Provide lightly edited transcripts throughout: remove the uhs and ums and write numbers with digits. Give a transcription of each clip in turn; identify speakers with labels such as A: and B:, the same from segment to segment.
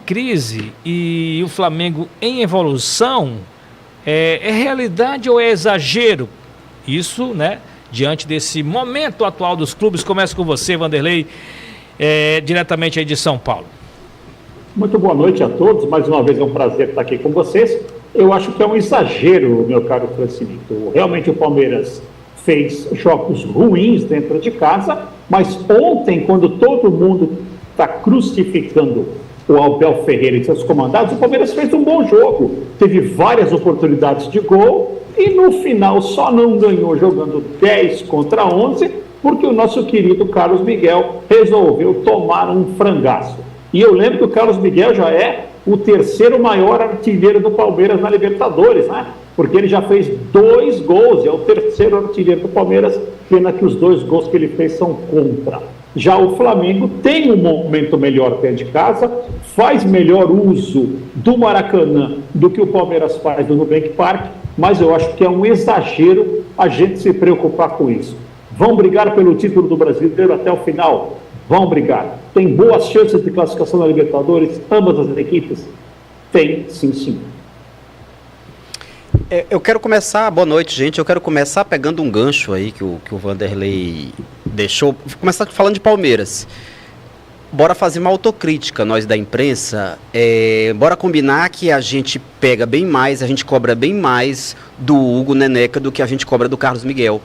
A: crise e o Flamengo em evolução, é realidade ou é exagero? Isso, né, diante desse momento atual dos clubes. Começa com você, Vanderlei, diretamente aí de São Paulo.
B: Muito boa noite a todos, mais uma vez é um prazer estar aqui com vocês. Eu acho que é um exagero, meu caro Francinito. Realmente o Palmeiras fez jogos ruins dentro de casa, mas ontem, quando todo mundo está crucificando o Abel Ferreira e seus comandados, o Palmeiras fez um bom jogo, teve várias oportunidades de gol e no final só não ganhou jogando 10 contra 11, porque o nosso querido Carlos Miguel resolveu tomar um frangaço. E eu lembro que o Carlos Miguel já é o terceiro maior artilheiro do Palmeiras na Libertadores, né? Porque ele já fez 2 gols, é o terceiro artilheiro do Palmeiras, pena que os 2 gols que ele fez são contra. Já o Flamengo tem um momento melhor dentro de casa, faz melhor uso do Maracanã do que o Palmeiras faz do Nubank Park, mas eu acho que é um exagero a gente se preocupar com isso. Vão brigar pelo título do Brasileiro até o final? Vão brigar. Tem boas chances de classificação na Libertadores, ambas as equipes? Tem, sim, sim.
C: Eu quero começar, boa noite, gente. Eu quero começar pegando um gancho aí que o Vanderlei deixou. Começar falando de Palmeiras. Bora fazer uma autocrítica, nós da imprensa. Bora combinar que a gente pega bem mais, a gente cobra bem mais do Hugo Neneca do que a gente cobra do Carlos Miguel.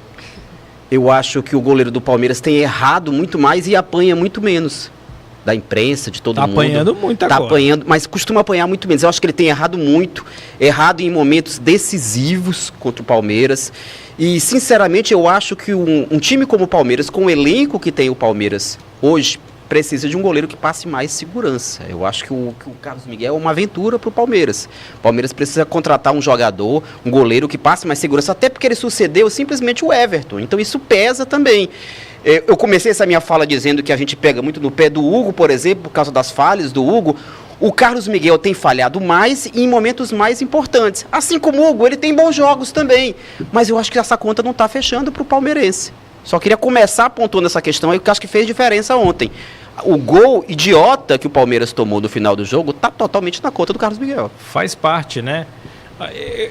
C: Eu acho que o goleiro do Palmeiras tem errado muito mais e apanha muito menos. Da imprensa, de todo mundo.
A: Tá apanhando muito agora.
C: Tá apanhando, mas costuma apanhar muito menos. Eu acho que ele tem errado muito, errado em momentos decisivos contra o Palmeiras. E, sinceramente, eu acho que um time como o Palmeiras, com o elenco que tem o Palmeiras hoje, precisa de um goleiro que passe mais segurança. Eu acho que o Carlos Miguel é uma aventura para o Palmeiras. O Palmeiras precisa contratar um jogador, um goleiro que passe mais segurança, até porque ele sucedeu simplesmente o Everton. Então isso pesa também. Eu comecei essa minha fala dizendo que a gente pega muito no pé do Hugo, por exemplo, por causa das falhas do Hugo. O Carlos Miguel tem falhado mais e em momentos mais importantes. Assim como o Hugo, ele tem bons jogos também. Mas eu acho que essa conta não está fechando para o palmeirense. Só queria começar pontuando essa questão aí, que eu acho que fez diferença ontem. O gol idiota que o Palmeiras tomou no final do jogo está totalmente na conta do Carlos Miguel.
A: Faz parte, né?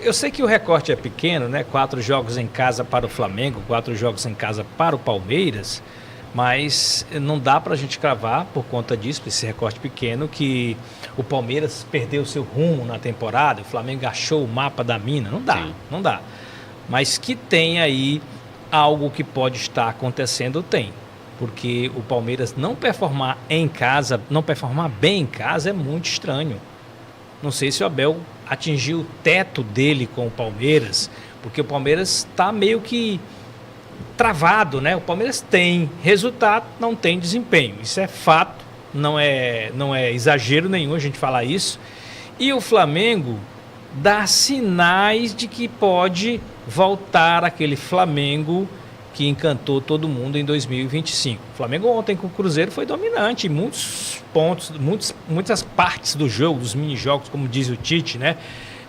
A: Eu sei que o recorte é pequeno, né? 4 jogos em casa para o Flamengo, 4 jogos em casa para o Palmeiras, mas não dá para a gente cravar, por conta disso, esse recorte pequeno, que o Palmeiras perdeu seu rumo na temporada, o Flamengo achou o mapa da mina. Não dá, sim, não dá. Mas que tem aí algo que pode estar acontecendo, tem. Porque o Palmeiras não performar em casa, não performar bem em casa é muito estranho. Não sei se o Abel atingiu o teto dele com o Palmeiras, porque o Palmeiras está meio que travado, né? O Palmeiras tem resultado, não tem desempenho. Isso é fato, não é exagero nenhum a gente falar isso. E o Flamengo dá sinais de que pode voltar aquele Flamengo que encantou todo mundo em 2025. O Flamengo ontem com o Cruzeiro foi dominante em muitos pontos, muitas partes do jogo, dos mini-jogos, como diz o Tite, né?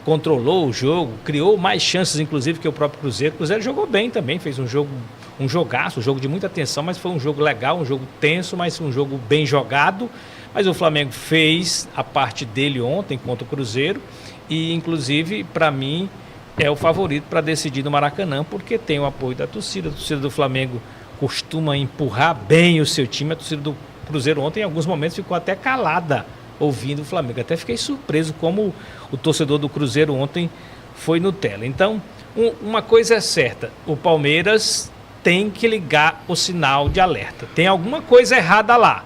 A: Controlou o jogo, criou mais chances, inclusive, que o próprio Cruzeiro. O Cruzeiro jogou bem também, fez um jogaço, um jogo de muita atenção, mas foi um jogo legal, um jogo tenso, mas um jogo bem jogado. Mas o Flamengo fez a parte dele ontem contra o Cruzeiro e, inclusive, para mim, é o favorito para decidir no Maracanã, porque tem o apoio da torcida. A torcida do Flamengo costuma empurrar bem o seu time. A torcida do Cruzeiro ontem, em alguns momentos, ficou até calada ouvindo o Flamengo. Até fiquei surpreso como o torcedor do Cruzeiro ontem foi Nutella. Então, uma coisa é certa, o Palmeiras tem que ligar o sinal de alerta. Tem alguma coisa errada lá.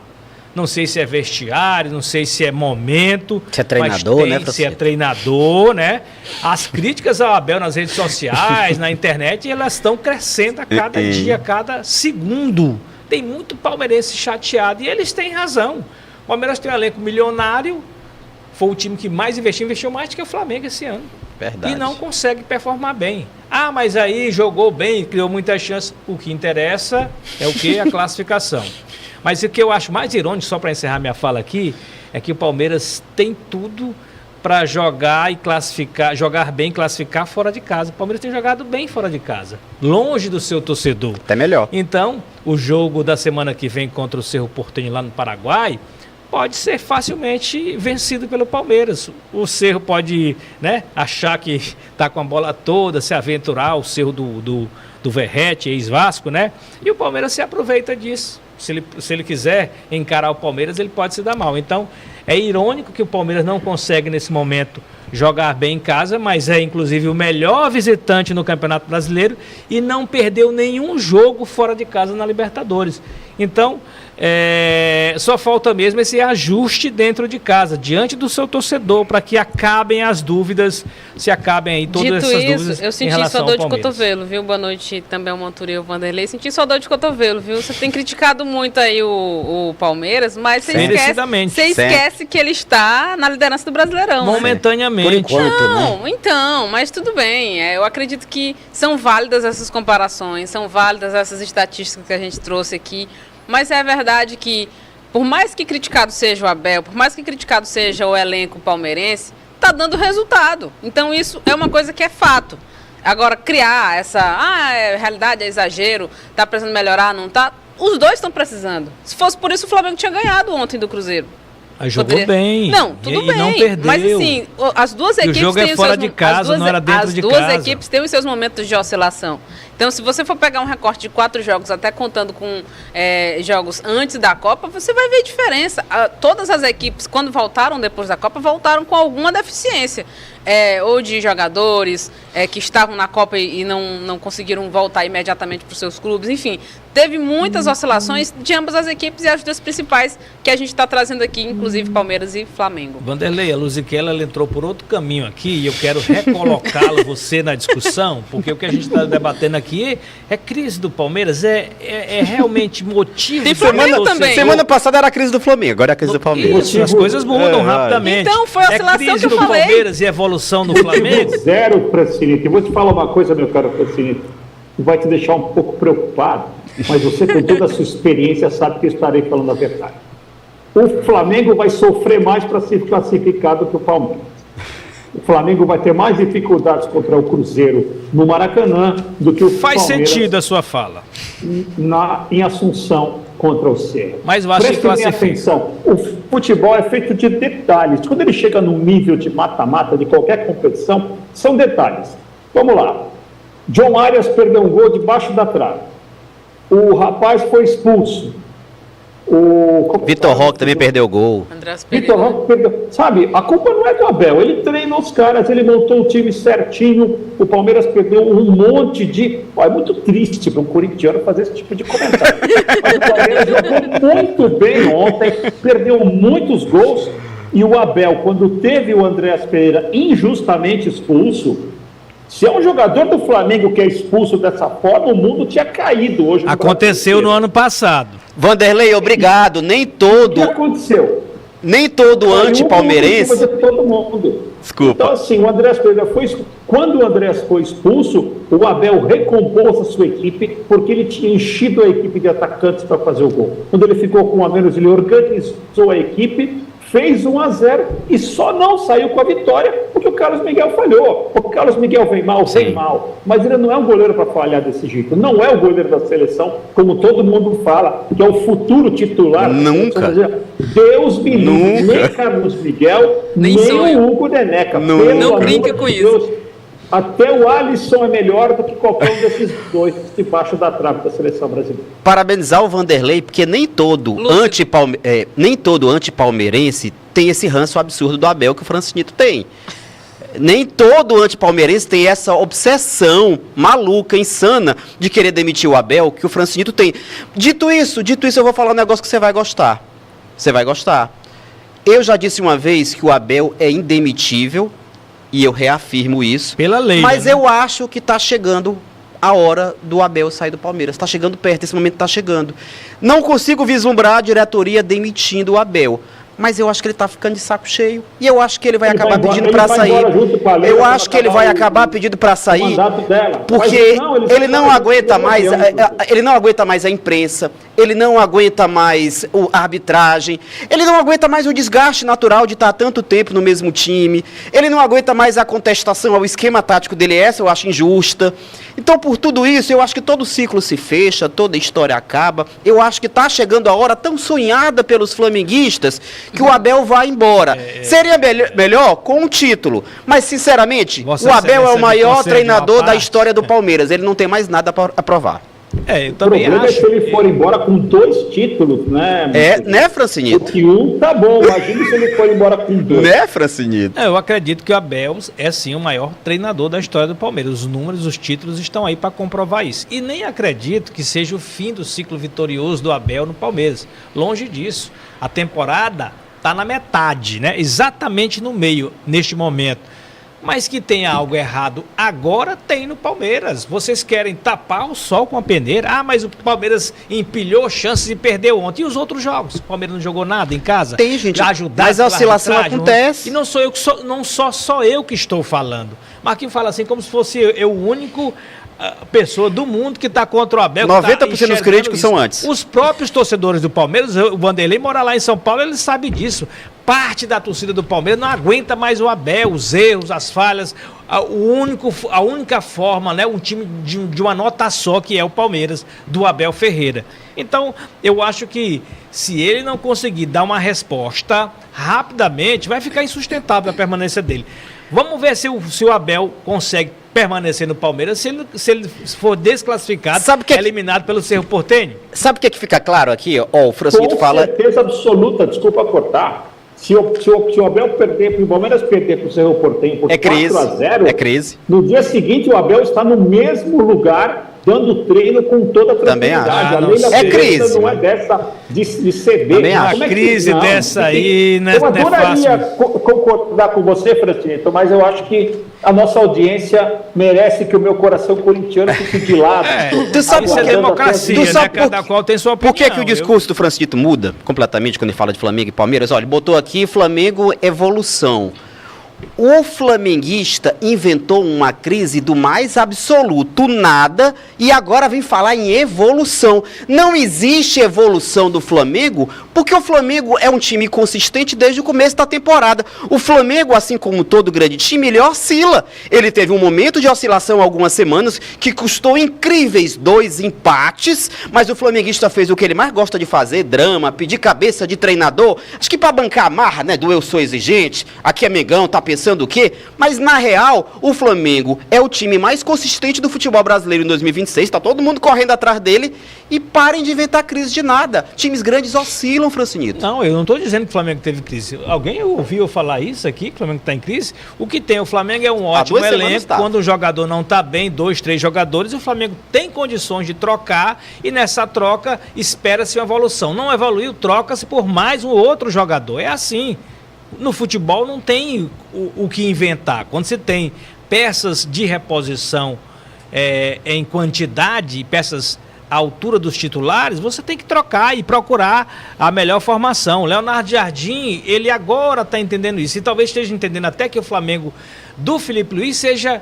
A: Não sei se é vestiário, não sei se é momento.
C: Se é treinador,
A: mas tem, né? Se é treinador, né? As críticas ao Abel nas redes sociais, na internet, elas estão crescendo a cada dia, a cada segundo. Tem muito palmeirense chateado e eles têm razão. O Palmeiras tem um elenco milionário, foi o time que mais investiu mais do que o Flamengo esse ano.
C: Verdade.
A: E não consegue performar bem. Ah, mas aí jogou bem, criou muita chance. O que interessa é o quê? A classificação. Mas o que eu acho mais irônico, só para encerrar minha fala aqui, é que o Palmeiras tem tudo para jogar e classificar, jogar bem e classificar fora de casa. O Palmeiras tem jogado bem fora de casa, longe do seu torcedor.
C: Até melhor.
A: Então, o jogo da semana que vem contra o Cerro Porteño lá no Paraguai pode ser facilmente vencido pelo Palmeiras. O Cerro pode, né, achar que está com a bola toda, se aventurar, o Cerro do Verrete, ex-Vasco, né? E o Palmeiras se aproveita disso. Se ele quiser encarar o Palmeiras, ele pode se dar mal. Então, é irônico que o Palmeiras não consegue, nesse momento, jogar bem em casa, mas é, inclusive, o melhor visitante no Campeonato Brasileiro e não perdeu nenhum jogo fora de casa na Libertadores. Então, só falta mesmo esse ajuste dentro de casa, diante do seu torcedor, para que acabem as dúvidas, se acabem aí todas essas dúvidas.
D: Eu senti sua dor de cotovelo, viu? Boa noite também ao Montourê e ao Vanderlei. Senti sua dor de cotovelo, viu? Você tem criticado muito aí o Palmeiras, mas você esquece que ele está na liderança do Brasileirão.
A: Momentaneamente.
C: Por enquanto,
D: não, né? Então, mas tudo bem. Eu acredito que são válidas essas comparações, são válidas essas estatísticas que a gente trouxe aqui. Mas é verdade que, por mais que criticado seja o Abel, por mais que criticado seja o elenco palmeirense, está dando resultado. Então isso é uma coisa que é fato. Agora, criar realidade, é exagero, está precisando melhorar, não está? Os dois estão precisando. Se fosse por isso, o Flamengo tinha ganhado ontem do Cruzeiro.
A: Jogou bem.
D: Não, tudo bem.
A: Não perdeu.
D: Mas assim, as duas equipes
A: têm o jogo é fora de casa, não era dentro de casa. As duas
D: equipes têm os seus momentos de oscilação. Então, se você for pegar um recorte de 4 jogos, até contando com jogos antes da Copa, você vai ver diferença. Todas as equipes, quando voltaram depois da Copa, voltaram com alguma deficiência. Ou de jogadores que estavam na Copa e não conseguiram voltar imediatamente para os seus clubes. Enfim, teve muitas oscilações de ambas as equipes e as duas principais que a gente está trazendo aqui, inclusive Palmeiras e Flamengo.
A: Vanderlei, a Luziquela ela entrou por outro caminho aqui e eu quero recolocá-lo você na discussão, porque o que a gente está debatendo aqui é crise do Palmeiras, é realmente motivo...
D: Tem Flamengo também.
C: Semana passada era a crise do Flamengo, agora é a crise do Palmeiras.
A: Isso, as coisas mudam rapidamente.
D: Então, foi a oscilação que eu
A: crise do
D: falei.
A: Palmeiras e evolução do Flamengo.
B: Zero, Francinito. Eu vou te falar uma coisa, meu caro Francinito, que vai te deixar um pouco preocupado, mas você, com toda a sua experiência, sabe que eu estarei falando a verdade. O Flamengo vai sofrer mais para ser classificado que o Palmeiras. O Flamengo vai ter mais dificuldades contra o Cruzeiro no Maracanã do que o
A: Faz
B: Palmeiras
A: sentido a sua fala.
B: em Assunção contra o Cerro.
A: Mas eu acho que
B: Prestem atenção, o futebol é feito de detalhes. Quando ele chega num nível de mata-mata de qualquer competição, são detalhes. Vamos lá. John Arias perdeu um gol debaixo da trave. O rapaz foi expulso.
C: Vitor Roque também perdeu o gol.
B: Vitor Roque perdeu. Sabe, a culpa não é do Abel. Ele treinou os caras, ele montou o time certinho. O Palmeiras perdeu um monte de... É muito triste para um corintiano fazer esse tipo de comentário. Mas o Palmeiras jogou muito bem ontem, perdeu muitos gols. E o Abel, quando teve o Andréas Pereira injustamente expulso, se é um jogador do Flamengo que é expulso dessa forma, o mundo tinha caído hoje.
A: Aconteceu no ano passado.
C: Vanderlei, obrigado. Nem todo.
B: O que aconteceu?
C: Nem todo anti-palmeirense.
B: Todo mundo.
C: Desculpa.
B: Então, assim, o Andréas Pereira quando o Andréas foi expulso, o Abel recompôs a sua equipe, porque ele tinha enchido a equipe de atacantes para fazer o gol. Quando ele ficou com um a menos, ele organizou a equipe, fez 1-0 e só não saiu com a vitória porque o Carlos Miguel falhou. O Carlos Miguel vem mal, mas ele não é um goleiro para falhar desse jeito. Não é o goleiro da seleção, como todo mundo fala, que é o futuro titular.
C: Nunca.
B: Deus me livre, nem Carlos Miguel, nem o Hugo Neneca.
D: Não brinca com isso.
B: Até o Alisson é melhor do que qualquer um desses dois debaixo da trave da seleção brasileira.
C: Parabenizar o Vanderlei, porque nem todo anti-palmeirense tem esse ranço absurdo do Abel que o Francinito tem. Nem todo anti-palmeirense tem essa obsessão maluca, insana, de querer demitir o Abel que o Francinito tem. Dito isso, eu vou falar um negócio que você vai gostar. Você vai gostar. Eu já disse uma vez que o Abel é indemitível, e eu reafirmo isso.
A: Pela lei.
C: Mas eu acho que está chegando a hora do Abel sair do Palmeiras. Está chegando perto, esse momento está chegando. Não consigo vislumbrar a diretoria demitindo o Abel. Mas eu acho que ele está ficando de saco cheio. E eu acho que ele vai acabar pedindo para sair. Eu acho que ele vai acabar pedindo para sair. Porque ele não aguenta mais. Ele não aguenta mais a imprensa. Ele não aguenta mais a arbitragem. Ele não aguenta mais o desgaste natural de estar há tanto tempo no mesmo time. Ele não aguenta mais a contestação ao esquema tático dele. Essa eu acho injusta. Então, por tudo isso, eu acho que todo ciclo se fecha, toda história acaba. Eu acho que está chegando a hora tão sonhada pelos flamenguistas que o Abel vá embora. Seria melhor com um título. Mas, sinceramente,
A: Vossa
C: o Abel é o
A: Excelência
C: maior
A: concede
C: treinador
A: uma
C: da
A: parte.
C: história do Palmeiras. Ele não tem mais nada para provar.
A: Eu
B: O
A: também
B: problema é
A: acho.
B: se ele for embora com 2 títulos, né?
C: Né, Francinito?
B: Porque um tá bom, imagina se ele for embora com 2.
C: Né, Francinito?
A: Eu acredito que o Abel é sim o maior treinador da história do Palmeiras. Os números, os títulos estão aí para comprovar isso. E nem acredito que seja o fim do ciclo vitorioso do Abel no Palmeiras. Longe disso. A temporada está na metade, né? Exatamente no meio, neste momento. Mas que tenha algo errado agora, tem no Palmeiras. Vocês querem tapar o sol com a peneira? Ah, mas o Palmeiras empilhou chances e perdeu ontem. E os outros jogos? O Palmeiras não jogou nada em casa?
C: Tem, gente.
A: Ajudado
C: Mas a
A: pela
C: oscilação
A: arbitragem?
C: acontece.
A: E não sou eu que só eu que estou falando. Marquinhos fala assim como se fosse eu o único pessoa do mundo que está contra o Abel.
C: 90% dos críticos são antes.
A: Os próprios torcedores do Palmeiras, o Vanderlei mora lá em São Paulo, ele sabe disso. Parte da torcida do Palmeiras não aguenta mais o Abel, os erros, as falhas. A única forma, né, um time de uma nota só, que é o Palmeiras, do Abel Ferreira. Então, eu acho que se ele não conseguir dar uma resposta rapidamente, vai ficar insustentável a permanência dele. Vamos ver se o Abel consegue permanecer no Palmeiras se ele for desclassificado, eliminado pelo Cerro Porteño.
C: Sabe o que fica claro aqui? O Francinito fala...
B: Com certeza absoluta, desculpa cortar. Se o Abel perder, se o Palmeiras perder para o Cerro Porteño por 4-0,
C: é crise.
B: No dia seguinte o Abel está no mesmo lugar, dando treino com toda a tranquilidade. A Leila
C: crise.
B: Não é dessa de ceder.
A: A crise dessa aí, né?
B: Eu adoraria concordar com você, Francinito, mas eu acho que a nossa audiência merece que o meu coração corintiano fique de lado.
C: Tu sabe
A: isso é democracia, né? Cada qual tem sua opinião.
C: Por que o discurso do Francinito muda completamente quando ele fala de Flamengo e Palmeiras? Olha, ele botou aqui Flamengo evolução. O flamenguista inventou uma crise do mais absoluto nada e agora vem falar em evolução. Não existe evolução do Flamengo porque o Flamengo é um time consistente desde o começo da temporada. O Flamengo, assim como todo grande time, ele oscila. Ele teve um momento de oscilação há algumas semanas que custou incríveis 2 empates, mas o flamenguista fez o que ele mais gosta de fazer, drama, pedir cabeça de treinador. Acho que para bancar a marra, né, do eu sou exigente, aqui é Mengão, tá pensando o quê? Mas, na real, o Flamengo é o time mais consistente do futebol brasileiro em 2026. Tá todo mundo correndo atrás dele. E parem de inventar crise de nada. Times grandes oscilam, Francinito.
A: Não, eu não estou dizendo que o Flamengo teve crise. Alguém ouviu falar isso aqui, que o Flamengo está em crise? O que tem, o Flamengo é um ótimo elenco. Quando o jogador não está bem, 2, 3 jogadores, o Flamengo tem condições de trocar e nessa troca espera-se uma evolução. Não evoluiu, troca-se por mais um outro jogador. É assim. No futebol não tem o que inventar. Quando você tem peças de reposição em quantidade, peças à altura dos titulares, você tem que trocar e procurar a melhor formação. Leonardo Jardim, ele agora está entendendo isso. E talvez esteja entendendo até que o Flamengo do Felipe Luiz seja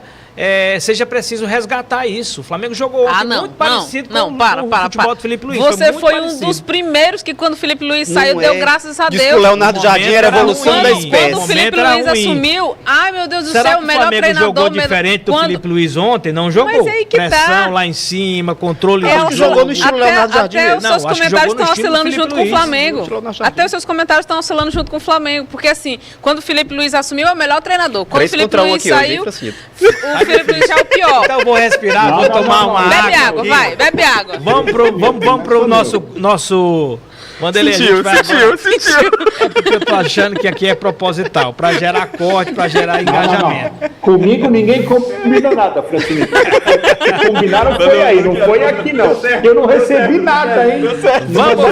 A: preciso resgatar isso. O Flamengo jogou muito parecido com o futebol do Felipe Luiz.
D: Você foi um dos primeiros que quando o Felipe Luiz saiu, deu graças a Deus.
C: Diz que o Leonardo Jardim era a evolução da espécie.
D: Quando o Felipe Luiz assumiu, ai meu Deus do céu, o melhor treinador.
A: Será que o Flamengo jogou diferente do Felipe Luiz ontem? Não jogou.
D: Mas aí que
A: pressão lá em cima, controle do jogo.
C: Jogou no estilo Leonardo Jardim.
D: Até os seus comentários estão oscilando junto com o Flamengo. Até os seus comentários estão oscilando junto com o Flamengo. Porque assim, quando o Felipe Luiz assumiu, é o melhor treinador. Quando o Felipe Luiz saiu, o Felipe Luiz já é o pior.
A: Então eu vou respirar, vou tomar uma água.
D: Bebe água, vai, bebe água.
A: Vamos pro nosso Vanderlei.
C: Sentiu.
A: É porque eu tô achando que aqui é proposital, para gerar corte, para gerar engajamento.
B: Não. Comigo ninguém combina nada, Francisco. Combinaram foi aí, não foi aqui não. Eu não recebi nada, hein?
A: Vamos